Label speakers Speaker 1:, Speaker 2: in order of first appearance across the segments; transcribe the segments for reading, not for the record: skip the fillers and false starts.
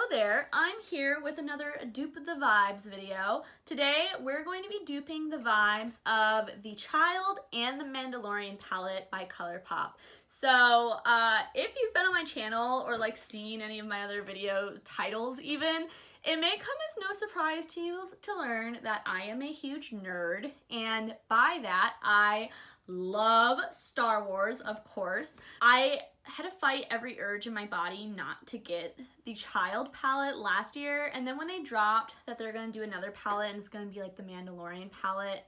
Speaker 1: Hello there, I'm here with another Dupe the Vibes video. Today we're going to be duping the vibes of the Child and the Mandalorian palette by Colourpop. So if you've been on my channel or like seen any of my other video titles even, it may come as no surprise to you to learn that I am a huge nerd, and by that I love Star Wars, of course. I had to fight every urge in my body not to get the Child palette last year, and then when they dropped that they're gonna do another palette and it's gonna be like the Mandalorian palette,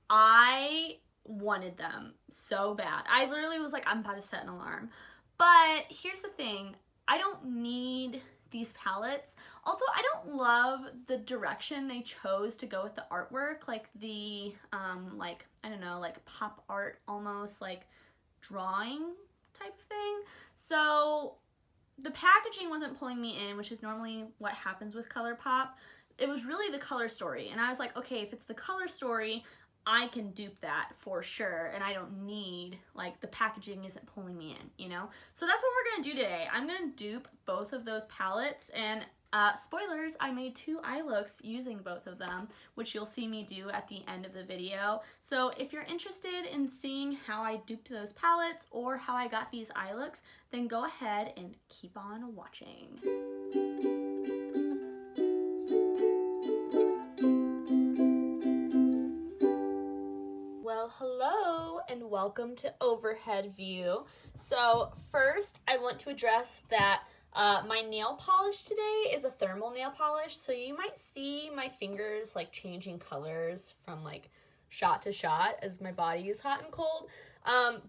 Speaker 1: I wanted them so bad. I literally was like, I'm about to set an alarm. But here's the thing, I don't need these palettes. Also, I don't love the direction they chose to go with the artwork, like the like, I don't know, like pop art almost, like drawing type of thing. So the packaging wasn't pulling me in, which is normally what happens with Colourpop. It was really the color story, and I was like, okay, if it's the color story, I can dupe that for sure, and I don't need, like, the packaging isn't pulling me in, you know? So that's what we're gonna do today. I'm gonna dupe both of those palettes, and spoilers, I made 2 eye looks using both of them, which you'll see me do at the end of the video. So if you're interested in seeing how I duped those palettes or how I got these eye looks, then go ahead and keep on watching. Well, hello and welcome to Overhead View. So first I want to address that my nail polish today is a thermal nail polish, so you might see my fingers like changing colors from like shot to shot as my body is hot and cold.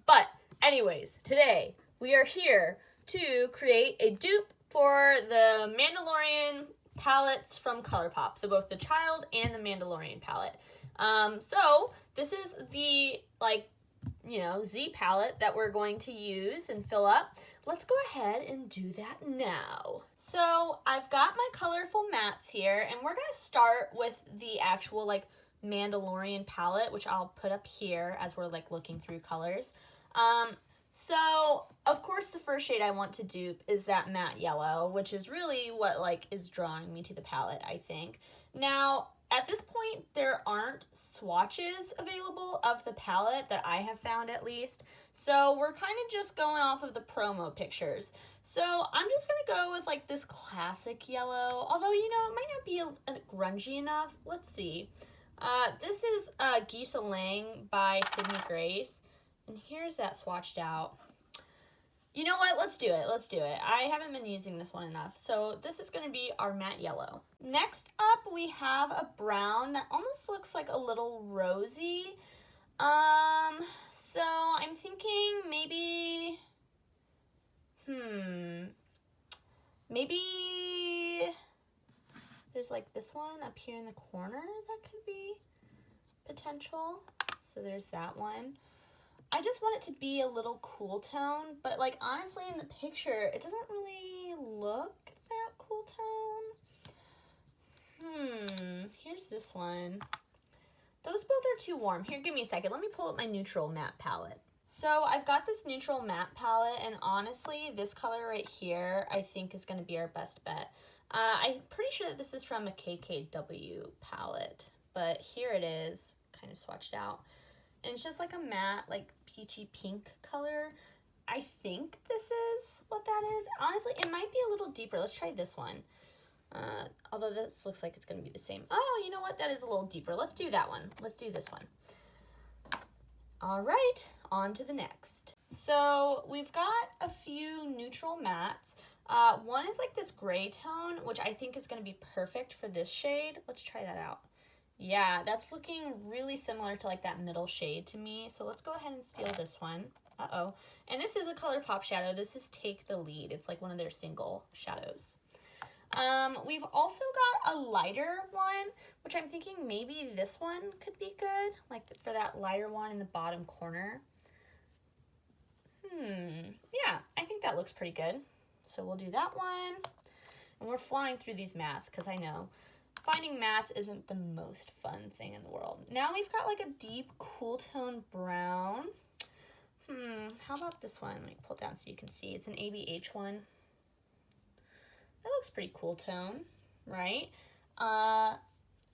Speaker 1: But anyways, today we are here to create a dupe for the Mandalorian palettes from Colourpop, so both the Child and the Mandalorian palette. So this is the, like, you know, Z palette that we're going to use and fill up. Let's go ahead and do that now. So I've got my colorful mattes here, and we're gonna start with the actual, like, Mandalorian palette, which I'll put up here as we're, like, looking through colors. So of course the first shade I want to dupe is that matte yellow, which is really what, like, is drawing me to the palette, I think. Now, at this point, there aren't swatches available of the palette that I have found, at least. So we're kind of just going off of the promo pictures. So I'm just going to go with like this classic yellow, although, you know, it might not be grungy enough. Let's see. This is Geesa Lang by Sydney Grace. And here's that swatched out. You know what? Let's do it. Let's do it. I haven't been using this one enough. So this is going to be our matte yellow. Next up, we have a brown that almost looks like a little rosy. So I'm thinking maybe, maybe there's like this one up here in the corner that could be potential. So there's that one. I just want it to be a little cool tone, but like honestly in the picture, it doesn't really look that cool tone. Here's this one. Those both are too warm. Here, give me a second. Let me pull up my neutral matte palette. So I've got this neutral matte palette, and honestly, this color right here, I think is gonna be our best bet. I'm pretty sure that this is from a KKW palette, but here it is, kind of swatched out. And it's just like a matte, like peachy pink color. I think this is what that is. Honestly, it might be a little deeper. Let's try this one. Although this looks like it's going to be the same. Oh, you know what? That is a little deeper. Let's do that one. Let's do this one. All right, on to the next. So we've got a few neutral mattes. One is like this gray tone, which I think is going to be perfect for this shade. Let's try that out. Yeah, that's looking really similar to like that middle shade to me. So let's go ahead and steal this one. Uh-oh. And this is a Colourpop shadow. This is Take the Lead. It's like one of their single shadows. We've also got a lighter one, which I'm thinking maybe this one could be good, like for that lighter one in the bottom corner. Yeah, I think that looks pretty good. So we'll do that one. And we're flying through these mattes because I know finding mattes isn't the most fun thing in the world. Now we've got like a deep cool tone brown. How about this one? Let me pull it down so you can see. It's an ABH one. That looks pretty cool tone, right? I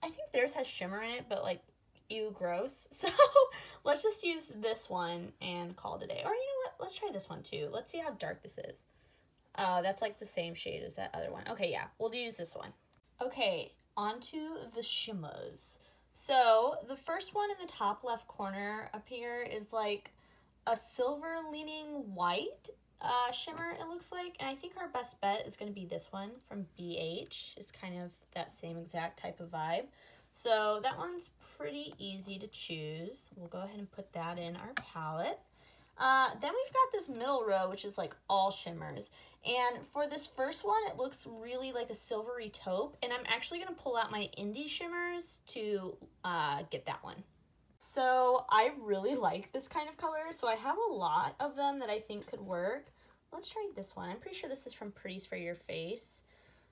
Speaker 1: think theirs has shimmer in it, but like, ew, gross. So let's just use this one and call it a day. Or you know what? Let's try this one too. Let's see how dark this is. That's like the same shade as that other one. Okay, yeah, we'll use this one. Okay, on to the shimmers. So the first one in the top left corner up here is like a silver leaning white shimmer, it looks like. And I think our best bet is going to be this one from BH. It's kind of that same exact type of vibe. So that one's pretty easy to choose. We'll go ahead and put that in our palette. Then we've got this middle row, which is like all shimmers. And for this first one, it looks really like a silvery taupe. And I'm actually going to pull out my indie shimmers to get that one. So I really like this kind of color. So I have a lot of them that I think could work. Let's try this one. I'm pretty sure this is from Pretties for Your Face.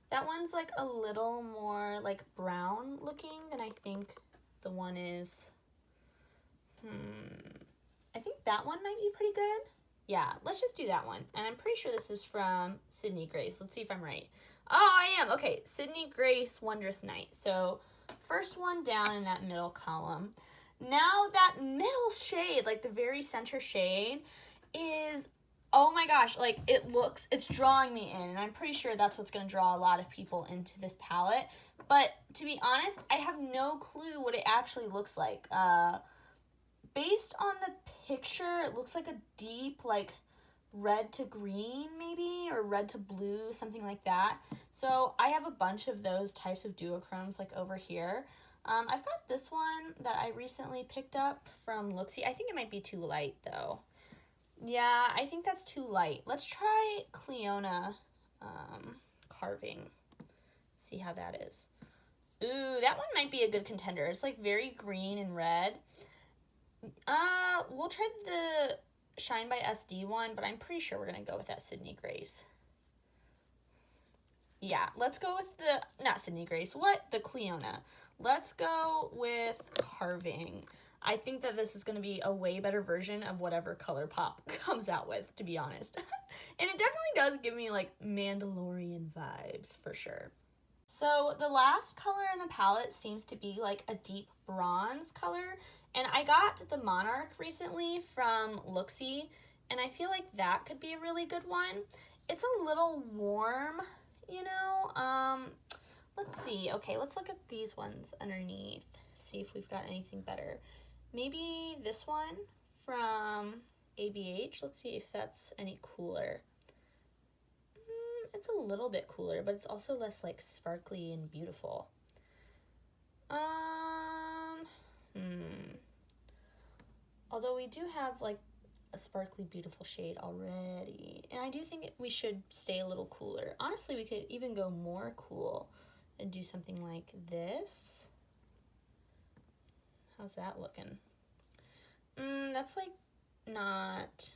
Speaker 1: That one's like a little more like brown looking than I think the one is. I think that one might be pretty good. Yeah, let's just do that one. And I'm pretty sure this is from Sydney Grace. Let's see if I'm right. Oh, I am. Okay, Sydney Grace Wondrous Night. So first one down in that middle column. Now that middle shade, like the very center shade, is, oh my gosh, like it's drawing me in. And I'm pretty sure that's what's going to draw a lot of people into this palette. But to be honest, I have no clue what it actually looks like. Based on the picture, it looks like a deep, like, red to green, maybe, or red to blue, something like that. So I have a bunch of those types of duochromes, like, over here. I've got this one that I recently picked up from Looksy. I think it might be too light, though. Yeah, I think that's too light. Let's try Cleona Carving. See how that is. Ooh, that one might be a good contender. It's, like, very green and red. We'll try the Shine by SD one, but I'm pretty sure we're going to go with that Sydney Grace. Yeah, let's go with the, not Sydney Grace, the Cleona. Let's go with Carving. I think that this is going to be a way better version of whatever Colourpop comes out with, to be honest. And it definitely does give me, like, Mandalorian vibes, for sure. So the last color in the palette seems to be, like, a deep bronze color. And I got the Monarch recently from Looksy, and I feel like that could be a really good one. It's a little warm, you know. Let's see. Okay, let's look at these ones underneath, see if we've got anything better. Maybe this one from ABH. Let's see if that's any cooler. It's a little bit cooler, but it's also less, like, sparkly and beautiful. Although we do have, like, a sparkly, beautiful shade already. And I do think we should stay a little cooler. Honestly, we could even go more cool and do something like this. How's that looking? That's, like, not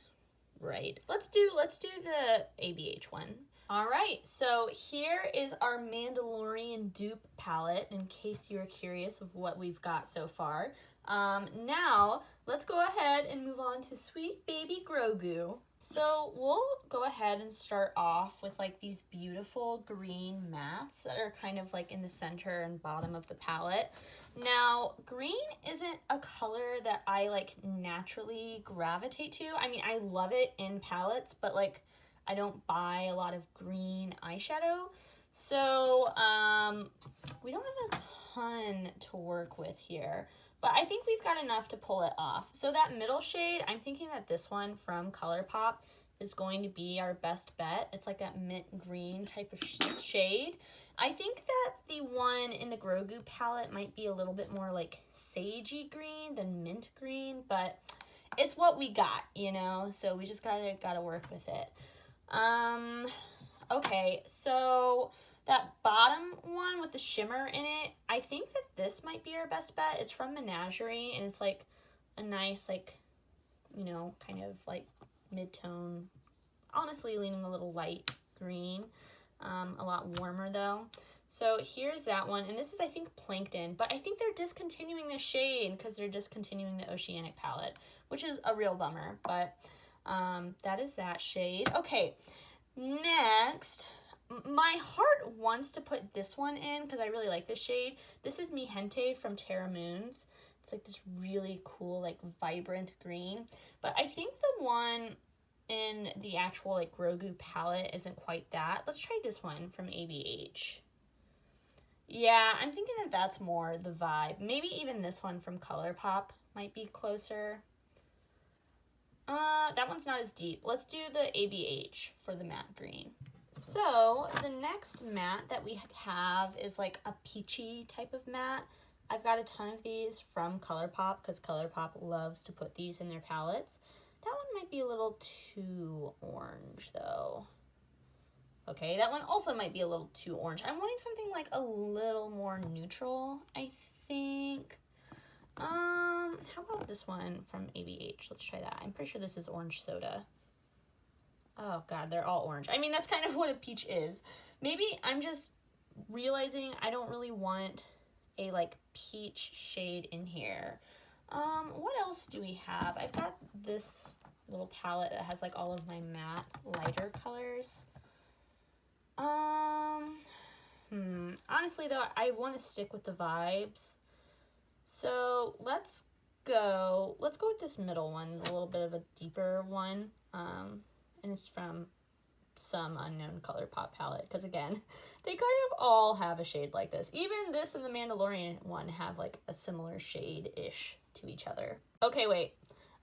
Speaker 1: right. Let's do the ABH one. All right, so here is our Mandalorian dupe palette, in case you're curious of what we've got so far. Now, let's go ahead and move on to Sweet Baby Grogu. So we'll go ahead and start off with, like, these beautiful green mattes that are kind of, like, in the center and bottom of the palette. Now, green isn't a color that I, like, naturally gravitate to. I mean, I love it in palettes, but, like, I don't buy a lot of green eyeshadow. So, we don't have a ton to work with here. But I think we've got enough to pull it off. So that middle shade, I'm thinking that this one from Colourpop is going to be our best bet. It's like that mint green type of shade. I think that the one in the Grogu palette might be a little bit more like sagey green than mint green, but it's what we got, you know? So we just gotta work with it. Okay, so that bottom one with the shimmer in it, I think that this might be our best bet. It's from Menagerie, and it's like a nice, like, you know, kind of like mid-tone, honestly leaning a little light green, a lot warmer though. So here's that one, and this is, I think, Plankton, but I think they're discontinuing the shade because they're discontinuing the Oceanic palette, which is a real bummer, but that is that shade. Okay, next, My heart wants to put this one in because I really like this shade. This is Mi Gente from Terra Moons. It's like this really cool, like vibrant green. But I think the one in the actual like Grogu palette isn't quite that. Let's try this one from ABH. Yeah, I'm thinking that that's more the vibe. Maybe even this one from Colourpop might be closer. That one's not as deep. Let's do the ABH for the matte green. So the next matte that we have is like a peachy type of matte. I've got a ton of these from Colourpop because Colourpop loves to put these in their palettes. That one might be a little too orange though. Okay, that one also might be a little too orange. I'm wanting something like a little more neutral, I think. How about this one from ABH? Let's try that. I'm pretty sure this is orange soda. Oh god, they're all orange. I mean, that's kind of what a peach is. Maybe I'm just realizing I don't really want a like peach shade in here. What else do we have? I've got this little palette that has like all of my matte lighter colors. Honestly though, I want to stick with the vibes. So let's go with this middle one, a little bit of a deeper one. And it's from some unknown Colourpop palette, because again, they kind of all have a shade like this. Even this and the Mandalorian one have like a similar shade-ish to each other. Okay, wait.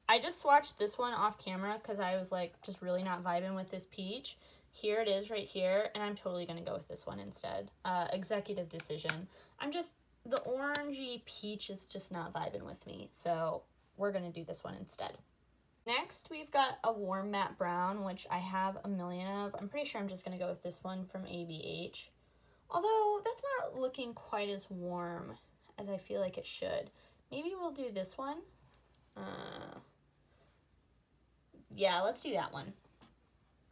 Speaker 1: I just swatched this one off camera because I was like just really not vibing with this peach. Here it is right here, and I'm totally gonna go with this one instead. Executive decision. The orangey peach is just not vibing with me, so we're gonna do this one instead. Next, we've got a warm matte brown, which I have a million of. I'm pretty sure I'm just gonna go with this one from ABH. Although, that's not looking quite as warm as I feel like it should. Maybe we'll do this one. Yeah, let's do that one.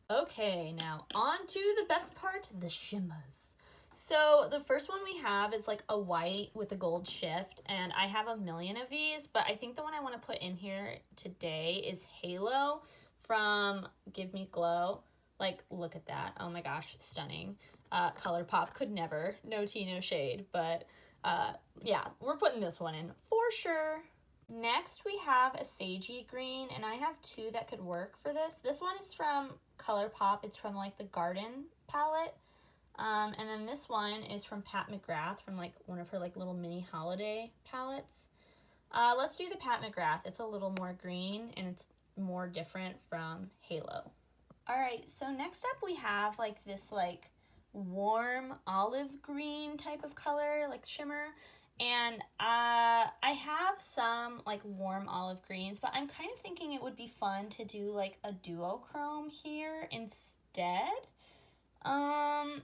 Speaker 1: Okay, now on to the best part, the shimmers. So the first one we have is like a white with a gold shift, and I have a million of these, but I think the one I want to put in here today is Halo from Give Me Glow. Like, look at that. Oh my gosh, stunning. Colourpop could never. No tea, no shade, but yeah, we're putting this one in for sure. Next, we have a sagey green, and I have two that could work for this. This one is from Colourpop. It's from like the Garden palette. And then this one is from Pat McGrath, from like one of her like little mini holiday palettes. Let's do the Pat McGrath. It's a little more green and it's more different from Halo. All right, so next up we have like this like warm olive green type of color, like shimmer. And I have some like warm olive greens, but I'm kind of thinking it would be fun to do like a duochrome here instead.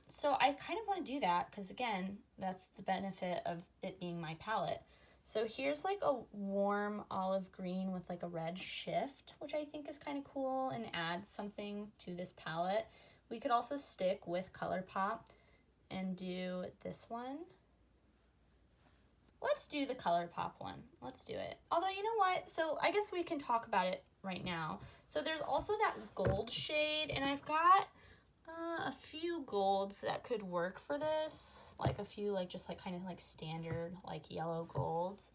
Speaker 1: So I kind of want to do that because again, that's the benefit of it being my palette. So here's like a warm olive green with like a red shift, which I think is kind of cool and adds something to this palette. We could also stick with Colourpop and do this one. Let's do the Colourpop one. Let's do it. Although, you know what? So I guess we can talk about it right now. So there's also that gold shade, and I've got a few golds that could work for this. Like a few like just like kind of like standard like yellow golds.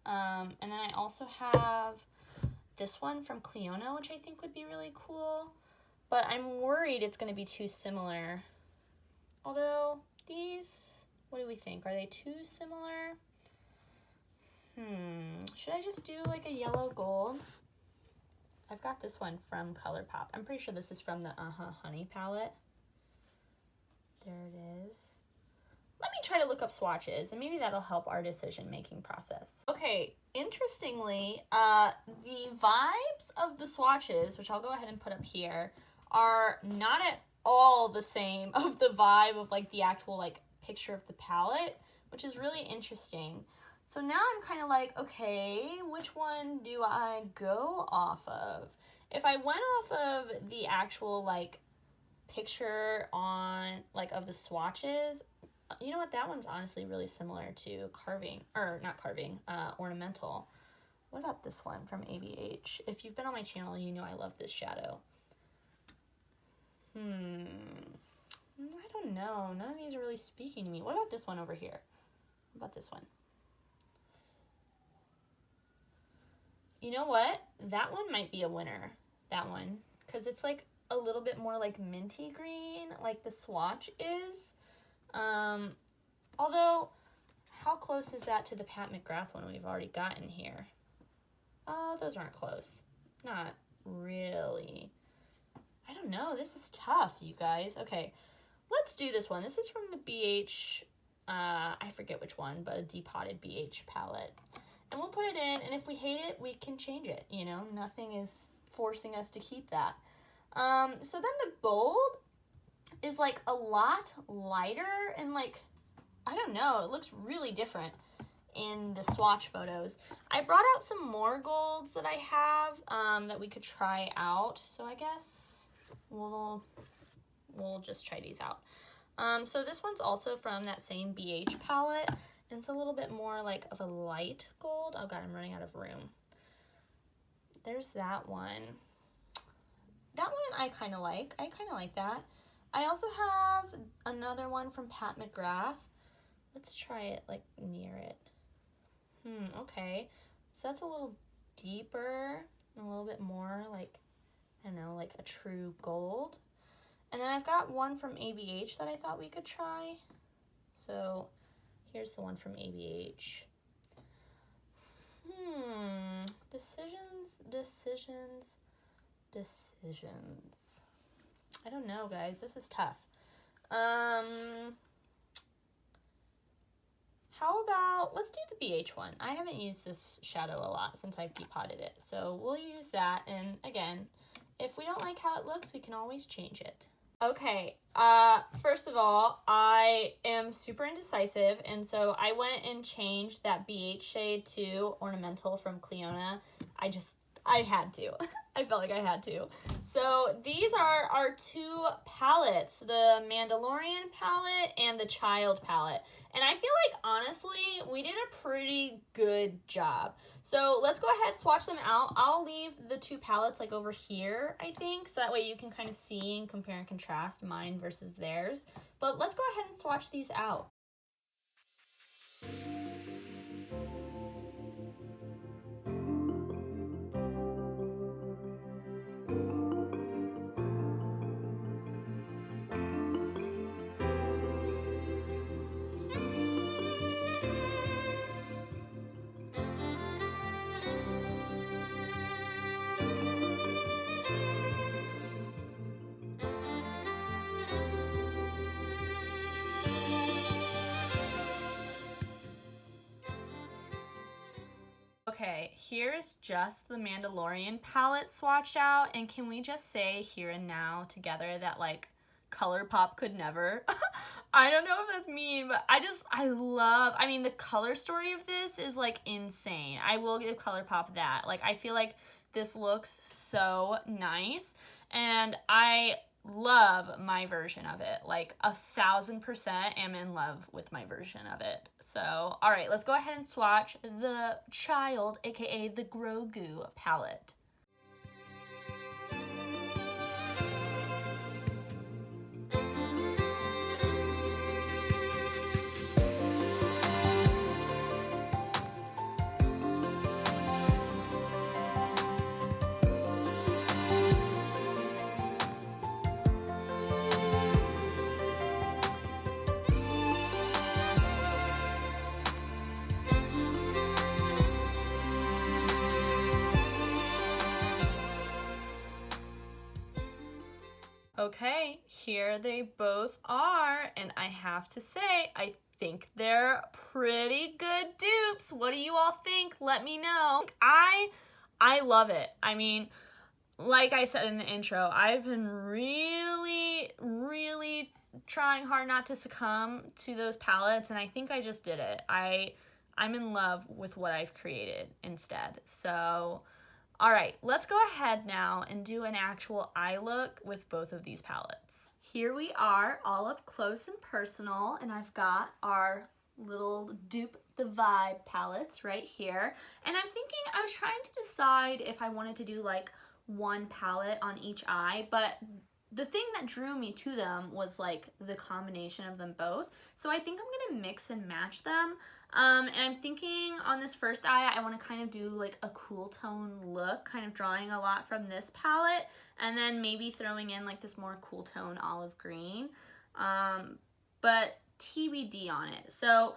Speaker 1: And then I also have this one from Cleona, which I think would be really cool. But I'm worried it's going to be too similar. Although these, what do we think? Are they too similar? Should I just do like a yellow gold? I've got this one from Colourpop. I'm pretty sure this is from the Honey palette. There it is. Let me try to look up swatches, and maybe that'll help our decision-making process. Okay, interestingly, the vibes of the swatches, which I'll go ahead and put up here, are not at all the same of the vibe of like the actual like picture of the palette, which is really interesting. So now I'm kind of like, okay, which one do I go off of? If I went off of the actual like picture on like of the swatches, you know what, that one's honestly really similar to ornamental. What about this one from ABH? If you've been on my channel, you know I love this shadow. I don't don't know. None of these are really speaking to me. What about this one over here? What about this one? You know what? That one might be a winner. That one. Because it's like a little bit more like minty green, like the Swatch is. Although, how close is that to the Pat McGrath one we've already gotten here? Oh, those aren't close. Not really. I don't know. This is tough, you guys. Okay, let's do this one. This is from the BH, I forget which one, but a depotted BH palette. And we'll put it in, and if we hate it, we can change it, you know? Nothing is forcing us to keep that. So then the gold is like a lot lighter and like, I don't know, it looks really different in the swatch photos. I brought out some more golds that I have that we could try out. So I guess we'll just try these out. So this one's also from that same BH palette. And it's a little bit more like of a light gold. Oh God, I'm running out of room. There's that one. That one I kind of like. I kind of like that. I also have another one from Pat McGrath. Let's try it like near it. Okay. So that's a little deeper and a little bit more like, I don't know, like a true gold. And then I've got one from ABH that I thought we could try. So here's the one from ABH. Decisions. I don't know, guys. This is tough. How about, let's do the BH one. I haven't used this shadow a lot since I've depotted it. So we'll use that. And again, if we don't like how it looks, we can always change it. Okay, first of all, I am super indecisive, and so I went and changed that BH shade to Ornamental from Cleona. I had to. I felt like I had to. So these are our two palettes, the Mandalorian palette and the Child palette. And I feel like, honestly, we did a pretty good job. So let's go ahead and swatch them out. I'll leave the two palettes like over here, I think, so that way you can kind of see and compare and contrast mine versus theirs. But let's go ahead and swatch these out. Okay, here's just the Mandalorian palette swatched out, and can we just say here and now together that like Colourpop could never? I don't know if that's mean, but I mean, the color story of this is like insane. I will give Colourpop that. Like, I feel like this looks so nice, and I love my version of it. Like 1000% am in love with my version of it. So, all right, let's go ahead and swatch the Child, aka the Grogu palette. Okay, here they both are, and I have to say, I think they're pretty good dupes. What do you all think? Let me know. I love it. I mean, like I said in the intro, I've been really trying hard not to succumb to those palettes, and I think I just did it. I'm in love with what I've created instead. So, all right, let's go ahead now and do an actual eye look with both of these palettes. Here we are, all up close and personal, and I've got our little Dupe the Vibe palettes right here. And I'm thinking, I was trying to decide if I wanted to do like one palette on each eye, but the thing that drew me to them was like the combination of them both. So I think I'm gonna mix and match them. And I'm thinking on this first eye, I want to kind of do like a cool tone look, kind of drawing a lot from this palette, and then maybe throwing in like this more cool tone olive green. But TBD on it. So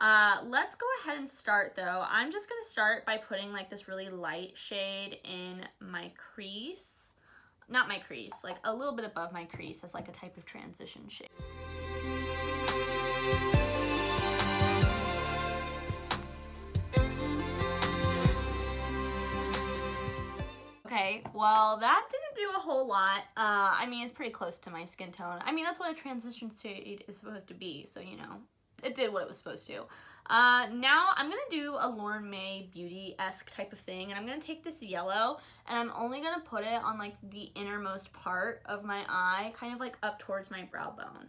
Speaker 1: let's go ahead and start though. I'm just gonna start by putting like this really light shade in my crease. Not my crease, like a little bit above my crease as like a type of transition shade. Okay, well that didn't do a whole lot. I mean, it's pretty close to my skin tone. I mean, that's what a transition shade is supposed to be, so you know, it did what it was supposed to. Now I'm gonna do a Lauren May beauty-esque type of thing, and I'm gonna take this yellow and I'm only gonna put it on like the innermost part of my eye, kind of like up towards my brow bone.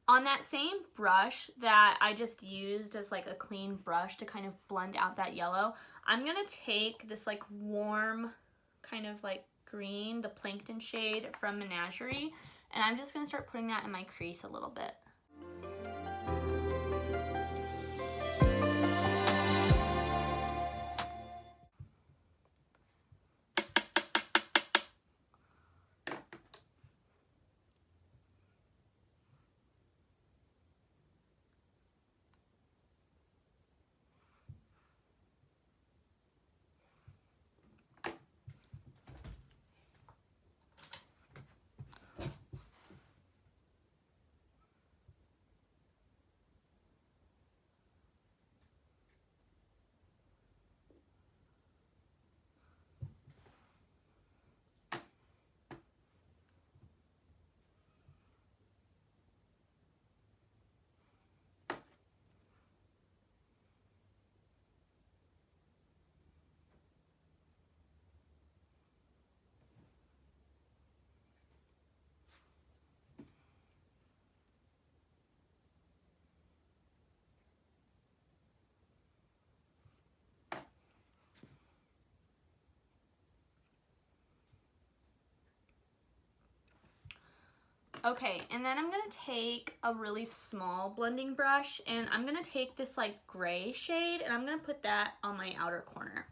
Speaker 1: On that same brush that I just used as like a clean brush to kind of blend out that yellow, I'm gonna take this like warm kind of like green, the plankton shade from Menagerie, and I'm just gonna start putting that in my crease a little bit. Okay, and then I'm gonna take a really small blending brush and I'm gonna take this like gray shade and I'm gonna put that on my outer corner.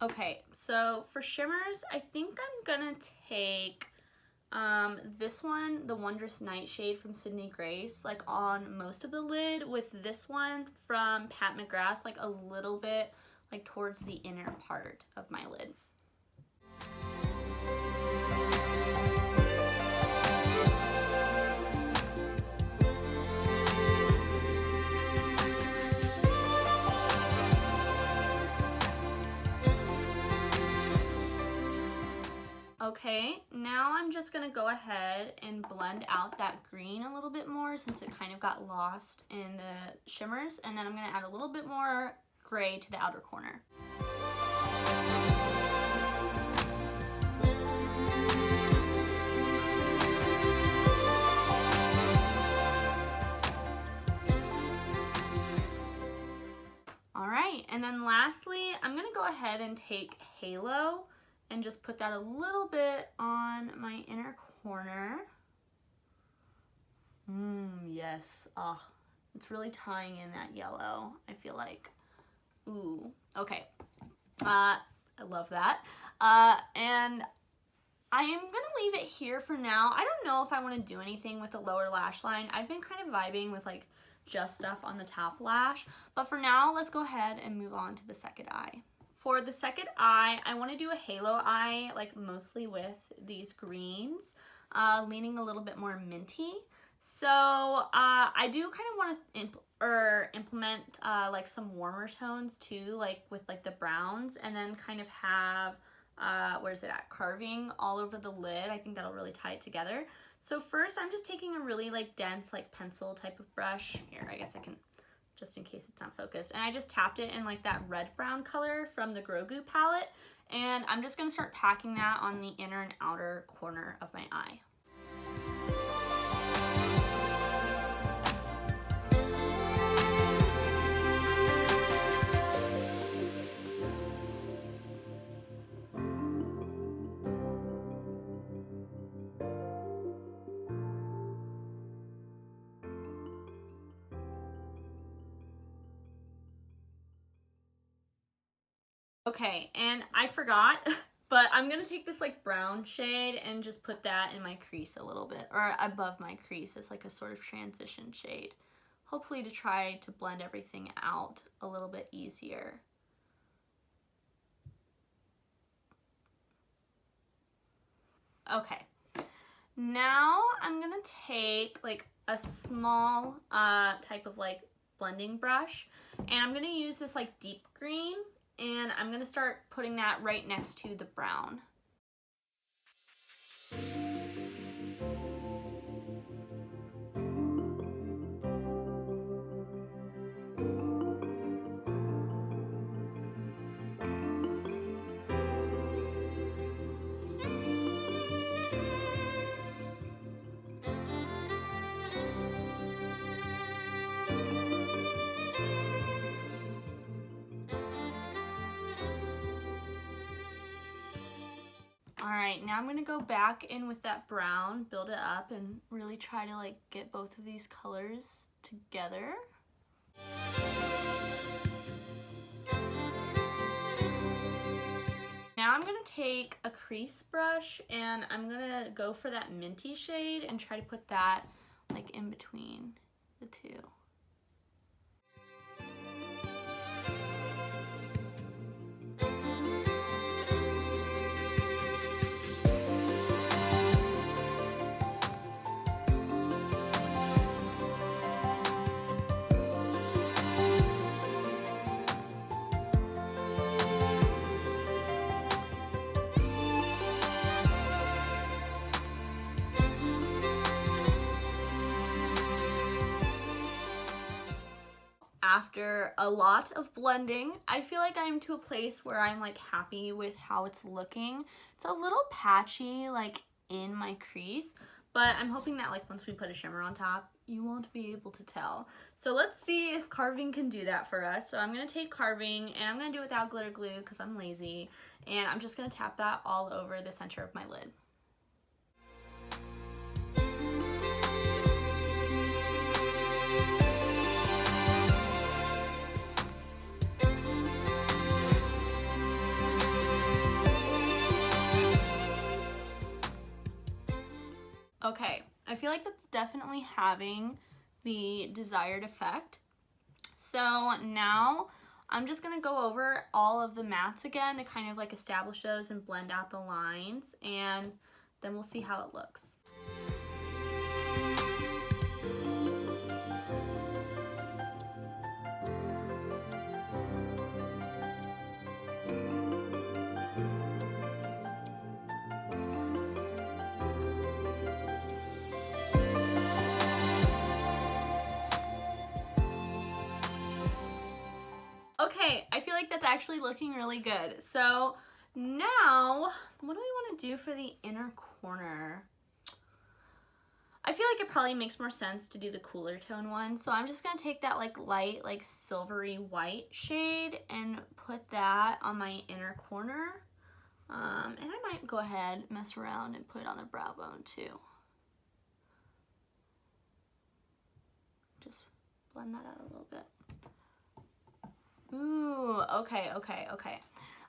Speaker 1: Okay, so for shimmers, I think I'm gonna take this one, the Wondrous Nightshade from Sydney Grace, like on most of the lid, with this one from Pat McGrath, like a little bit like towards the inner part of my lid. Okay, now I'm just gonna go ahead and blend out that green a little bit more since it kind of got lost in the shimmers, and then I'm gonna add a little bit more gray to the outer corner. All right, and then lastly, I'm gonna go ahead and take Halo and just put that a little bit on my inner corner. Yes. Oh, it's really tying in that yellow, I feel like. Ooh, okay. I love that. And I am gonna leave it here for now. I don't know if I want to do anything with the lower lash line. I've been kind of vibing with like just stuff on the top lash. But for now, let's go ahead and move on to the second eye. For the second eye, I want to do a halo eye, like mostly with these greens, leaning a little bit more minty. So I do kind of want to implement like some warmer tones too, like with like the browns, and then kind of have, where's it at, carving all over the lid. I think that'll really tie it together. So first I'm just taking a really like dense like pencil type of brush. Here, I guess I can, just in case it's not focused. And I just tapped it in like that red brown color from the Grogu palette. And I'm just gonna start packing that on the inner and outer corner of my eye. Okay, and I forgot, but I'm gonna take this like brown shade and just put that in my crease a little bit, or above my crease as like a sort of transition shade. Hopefully to try to blend everything out a little bit easier. Okay, now I'm gonna take like a small type of like blending brush, and I'm gonna use this like deep green, and I'm gonna start putting that right next to the brown. Alright, now I'm going to go back in with that brown, build it up, and really try to like get both of these colors together. Now I'm going to take a crease brush and I'm going to go for that minty shade and try to put that like in between the two. After a lot of blending, I feel like I'm to a place where I'm like happy with how it's looking. It's a little patchy like in my crease, but I'm hoping that like once we put a shimmer on top, you won't be able to tell. So let's see if carving can do that for us. So I'm gonna take carving and I'm gonna do it without glitter glue because I'm lazy, and I'm just gonna tap that all over the center of my lid. Okay, I feel like that's definitely having the desired effect. So now I'm just gonna go over all of the mattes again to kind of like establish those and blend out the lines, and then we'll see how it looks. Okay, I feel like that's actually looking really good. So now, what do we want to do for the inner corner? I feel like it probably makes more sense to do the cooler tone one. So I'm just going to take that like light, like silvery white shade and put that on my inner corner. And I might go ahead, mess around, and put it on the brow bone too. Just blend that out a little bit. Ooh, okay.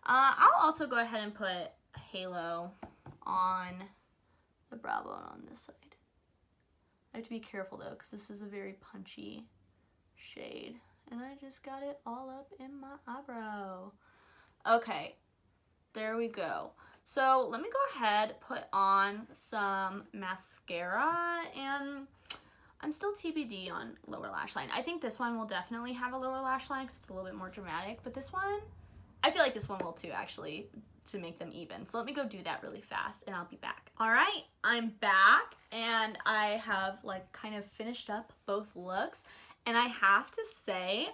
Speaker 1: I'll also go ahead and put a halo on the brow bone on this side. I have to be careful though, because this is a very punchy shade. And I just got it all up in my eyebrow. Okay, there we go. So let me go ahead, put on some mascara, and I'm still TBD on lower lash line. I think this one will definitely have a lower lash line because it's a little bit more dramatic, but this one, I feel like this one will too, actually, to make them even. So let me go do that really fast and I'll be back. All right, I'm back and I have like kind of finished up both looks, and I have to say,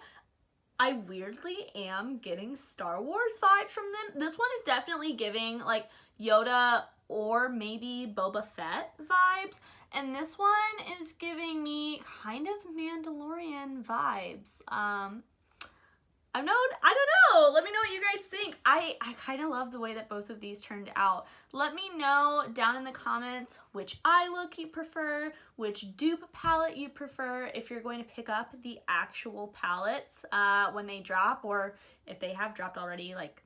Speaker 1: I weirdly am getting Star Wars vibes from them. This one is definitely giving like Yoda or maybe Boba Fett vibes. And this one is giving me kind of Mandalorian vibes. I don't know. Let me know what you guys think. I kind of love the way that both of these turned out. Let me know down in the comments which eye look you prefer, which dupe palette you prefer, if you're going to pick up the actual palettes when they drop, or if they have dropped already, like,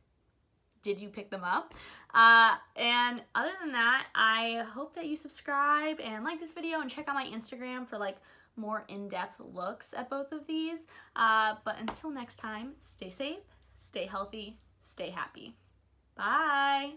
Speaker 1: did you pick them up? And other than that, I hope that you subscribe and like this video and check out my Instagram for like more in-depth looks at both of these. But until next time, stay safe, stay healthy, stay happy. Bye.